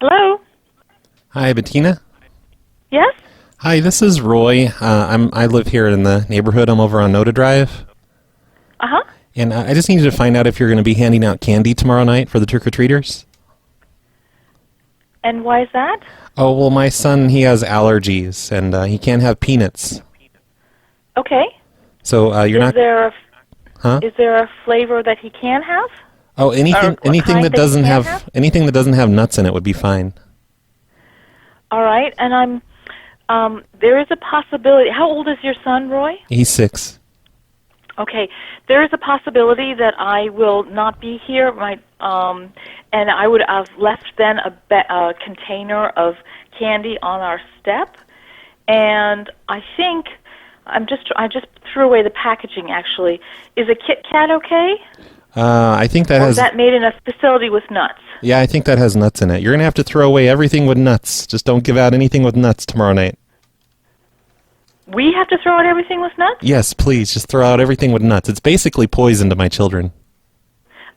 Hello? Hi, Bettina. Yes? Hi, this is Roy. I live here in the neighborhood. I'm over on Noda Drive. Uh-huh. And I just needed to find out if you're going to be handing out candy tomorrow night for the trick-or-treaters. And why is that? Oh, well, my son, he has allergies, and he can't have peanuts. Okay. So you're not... Huh? Is there a flavor that he can have? Oh, anything that doesn't have anything that doesn't have nuts in it would be fine. All right, and there is a possibility. How old is your son, Roy? He's 6. Okay, there is a possibility that I will not be here. And I would have left then a container of candy on our step, and I think I just threw away the packaging. Actually, is a Kit Kat okay? I think that or has... is that made in a facility with nuts? Yeah, I think that has nuts in it. You're going to have to throw away everything with nuts. Just don't give out anything with nuts tomorrow night. We have to throw out everything with nuts? Yes, please. Just throw out everything with nuts. It's basically poison to my children.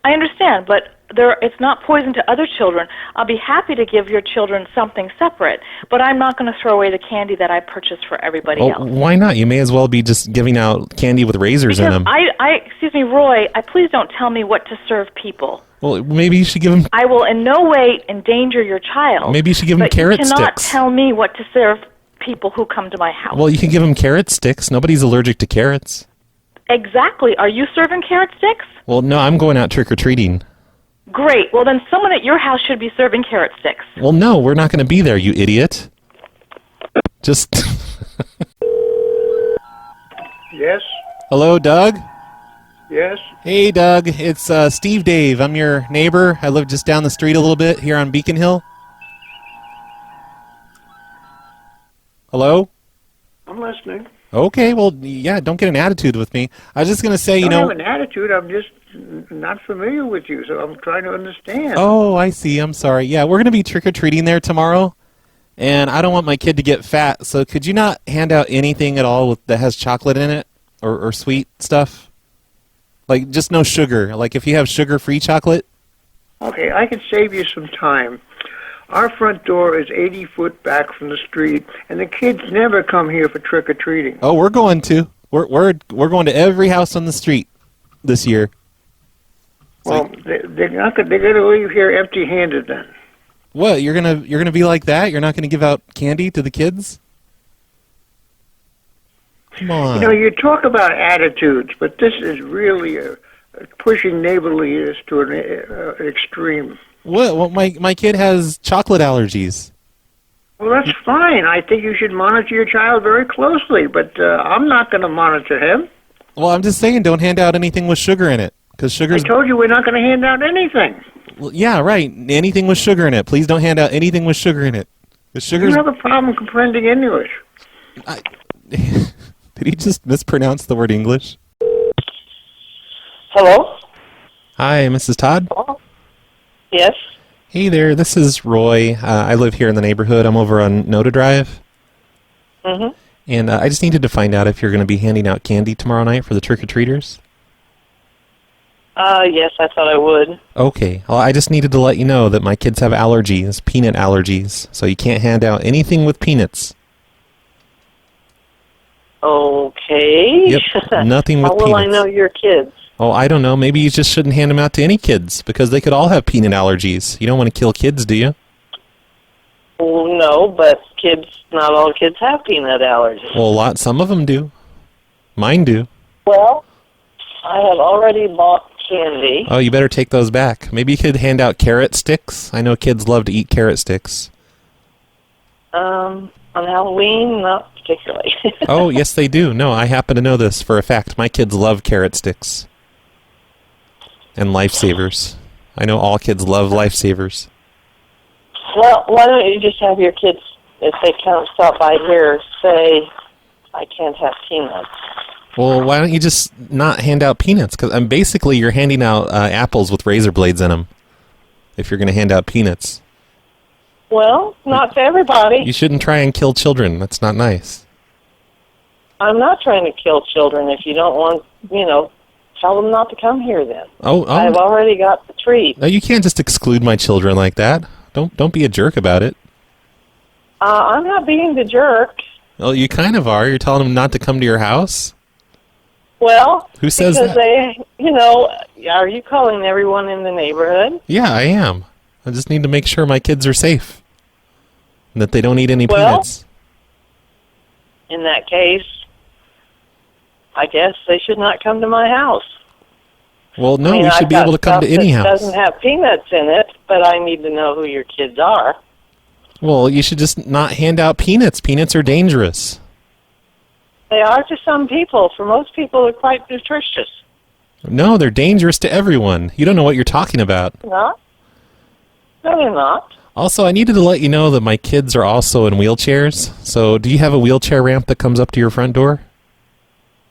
I understand, but it's not poison to other children. I'll be happy to give your children something separate, but I'm not going to throw away the candy that I purchased for everybody else. Why not? You may as well be just giving out candy with razors in them. Excuse me, Roy, please don't tell me what to serve people. Well, maybe you should give them... I will in no way endanger your child. Maybe you should give them carrot sticks. But you cannot tell me what to serve people who come to my house. Well, you can give them carrot sticks. Nobody's allergic to carrots. Exactly. Are you serving carrot sticks? Well, no, I'm going out trick-or-treating. Great. Well, then someone at your house should be serving carrot sticks. Well, no, we're not going to be there, you idiot. Just... Yes? Hello, Doug? Yes? Hey, Doug. It's Steve Dave. I'm your neighbor. I live just down the street a little bit here on Beacon Hill. Hello? I'm listening. Okay, well, yeah, don't get an attitude with me. I was just going to say, I don't have an attitude. I'm just not familiar with you, so I'm trying to understand. Oh, I see. I'm sorry. Yeah, we're going to be trick-or-treating there tomorrow, and I don't want my kid to get fat, so could you not hand out anything at all that has chocolate in it or sweet stuff? Like, just no sugar. Like, if you have sugar-free chocolate? Okay, I can save you some time. Our front door is 80 foot back from the street, and the kids never come here for trick-or-treating. Oh, we're going to. We're going to every house on the street this year. Well, they're going to leave here empty-handed then. What? You're gonna be like that? You're not going to give out candy to the kids? Come on. You know, you talk about attitudes, but this is really pushing neighborliness to an extreme. What? Well, my kid has chocolate allergies. Well, that's fine. I think you should monitor your child very closely, but I'm not going to monitor him. Well, I'm just saying, don't hand out anything with sugar in it, because sugar's... I told you we're not going to hand out anything. Well, yeah, right. Anything with sugar in it. Please don't hand out anything with sugar in it. You have a problem comprehending English. Did he just mispronounce the word English? Hello? Hi, Mrs. Todd? Hello? Yes? Hey there, this is Roy. I live here in the neighborhood. I'm over on Noda Drive. Mm-hmm. And I just needed to find out if you're going to be handing out candy tomorrow night for the trick-or-treaters. Yes, I thought I would. Okay. Well, I just needed to let you know that my kids have allergies, peanut allergies, so you can't hand out anything with peanuts. Okay. Yep, nothing with peanuts. How will I know your kids? Oh, I don't know. Maybe you just shouldn't hand them out to any kids, because they could all have peanut allergies. You don't want to kill kids, do you? Well, no, but not all kids have peanut allergies. Well, some of them do. Mine do. Well, I have already bought candy. Oh, you better take those back. Maybe you could hand out carrot sticks. I know kids love to eat carrot sticks. On Halloween, not particularly. Oh, yes, they do. No, I happen to know this for a fact. My kids love carrot sticks. And lifesavers. I know all kids love lifesavers. Well, why don't you just have your kids, if they can't stop by here, say, I can't have peanuts. Well, why don't you just not hand out peanuts? Because basically you're handing out apples with razor blades in them if you're going to hand out peanuts. Well, not to everybody. You shouldn't try and kill children. That's not nice. I'm not trying to kill children. If you don't want, tell them not to come here then. Oh. I've already got the treat. No, you can't just exclude my children like that. Don't be a jerk about it. I'm not being the jerk. Well, you kind of are. You're telling them not to come to your house? Well, Who says because that? are you calling everyone in the neighborhood? Yeah, I am. I just need to make sure my kids are safe. And that they don't eat any peanuts. In that case, I guess they should not come to my house. Well, no, I mean, we should I've be able to got come to stuff any that house. doesn't have peanuts in it, but I need to know who your kids are. Well, you should just not hand out peanuts. Peanuts are dangerous. They are to some people. For most people, they're quite nutritious. No, they're dangerous to everyone. You don't know what you're talking about. No? No, they're not. Also, I needed to let you know that my kids are also in wheelchairs. So, do you have a wheelchair ramp that comes up to your front door?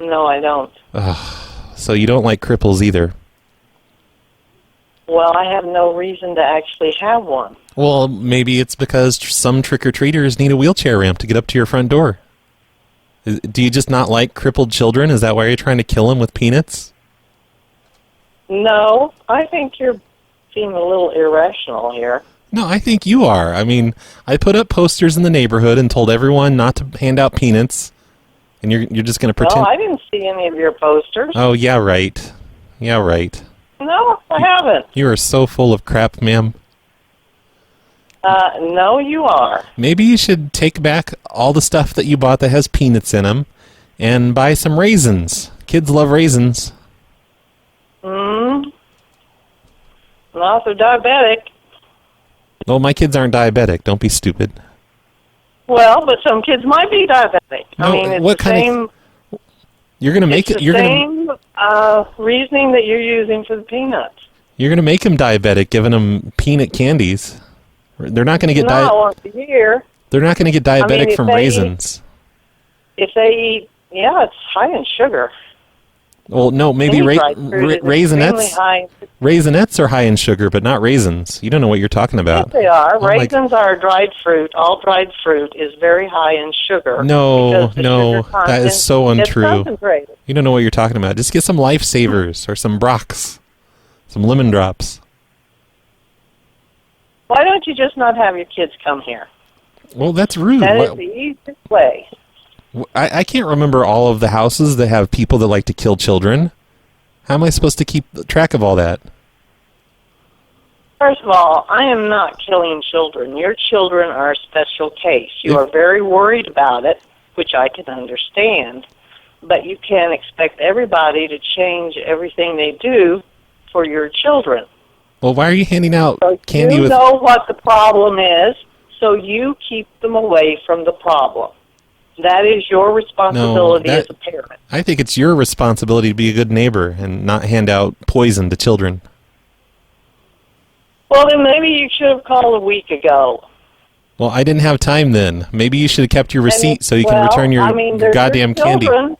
No, I don't. So you don't like cripples either. Well, I have no reason to actually have one. Well, maybe it's because some trick-or-treaters need a wheelchair ramp to get up to your front door. Do you just not like crippled children? Is that why you're trying to kill them with peanuts? No, I think you're being a little irrational here. No, I think you are. I mean, I put up posters in the neighborhood and told everyone not to hand out peanuts. And you're just going to pretend... No, I didn't see any of your posters. Oh, yeah, right. Yeah, right. No, I haven't. You are so full of crap, ma'am. No, you are. Maybe you should take back all the stuff that you bought that has peanuts in them and buy some raisins. Kids love raisins. Not if they're diabetic. Well, my kids aren't diabetic. Don't be stupid. Well, but some kids might be diabetic. No, I mean, it's what the kind same... of... You're going to make it... It's the same reasoning that you're using for the peanuts. You're going to make them diabetic giving them peanut candies. They're not going to get once a year. They're not going to get diabetic if from they raisins. If they eat, it's high in sugar. Well, no, maybe Any dried fruit is extremely raisinets. high. Raisinets are high in sugar, but not raisins. You don't know what you're talking about. Yes, they are. Oh, Raisins are dried fruit. All dried fruit is very high in sugar. No, because the no, sugar that content is so gets untrue. concentrated. You don't know what you're talking about. Just get some Lifesavers or some Brox, some lemon drops. Why don't you just not have your kids come here? Well, that's rude. That is the easiest way. I can't remember all of the houses that have people that like to kill children. How am I supposed to keep track of all that? First of all, I am not killing children. Your children are a special case. You are very worried about it, which I can understand. But you can't expect everybody to change everything they do for your children. Well, why are you handing out So candy you with... know what the problem is, so you keep them away from the problem. That is your responsibility as a parent. I think it's your responsibility to be a good neighbor and not hand out poison to children. Well, then maybe you should have called a week ago. Well, I didn't have time then. Maybe you should have kept your receipt so you can return your they're goddamn your candy.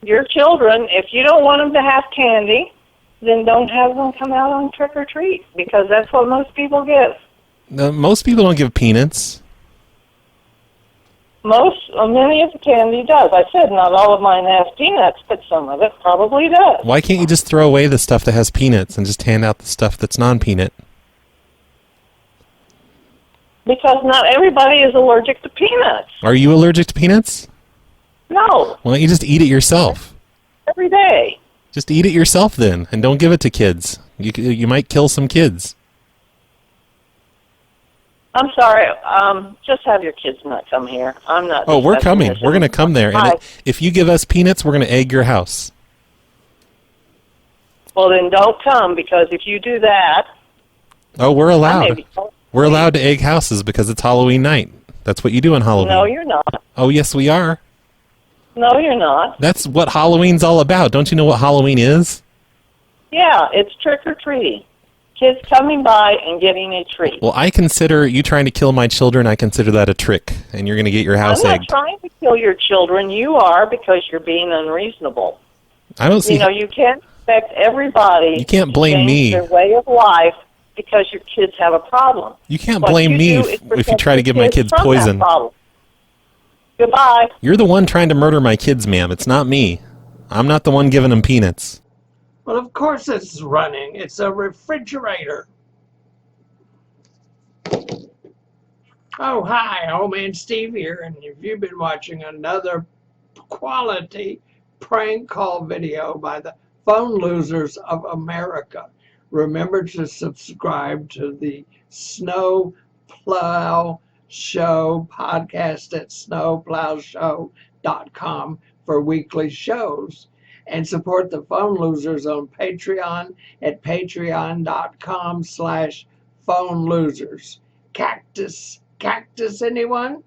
Your children, if you don't want them to have candy, then don't have them come out on trick or treat, because that's what most people give. No, most people don't give peanuts. Many of the candy does. I said not all of mine has peanuts, but some of it probably does. Why can't you just throw away the stuff that has peanuts and just hand out the stuff that's non-peanut? Because not everybody is allergic to peanuts. Are you allergic to peanuts? No, Why don't you just eat it yourself? every day. Just eat it yourself then, and don't give it to kids. You might kill some kids. I'm sorry. Just have your kids not come here. I'm not. Oh, we're discussing coming. this We're going to anymore. come there. Hi. And if you give us peanuts, we're going to egg your house. Well, then don't come, because if you do that, Oh, we're I may allowed. be. We're allowed to egg houses because it's Halloween night. That's what you do on Halloween. No, you're not. Oh, yes, we are. No, you're not. That's what Halloween's all about. Don't you know what Halloween is? Yeah, it's trick or treating. Kids coming by and getting a treat. Well, I consider you trying to kill my children, I consider that a trick, and you're going to get your house I'm not egged. trying to kill your children. You are, because you're being unreasonable. I don't see... You can't expect everybody You can't to blame change me. their way of life because your kids have a problem. You can't What blame you me do if is you protect try to your give my kids from that poison. problem. Goodbye. You're the one trying to murder my kids, ma'am. It's not me. I'm not the one giving them peanuts. Well, of course it's running. It's a refrigerator. Oh, hi, old man Steve here, and if you've been watching another quality prank call video by the phone losers of America, remember to subscribe to the Snow Plow Show podcast at snowplowshow.com for weekly shows, and support the phone losers on Patreon at patreon.com/phone losers. Cactus anyone?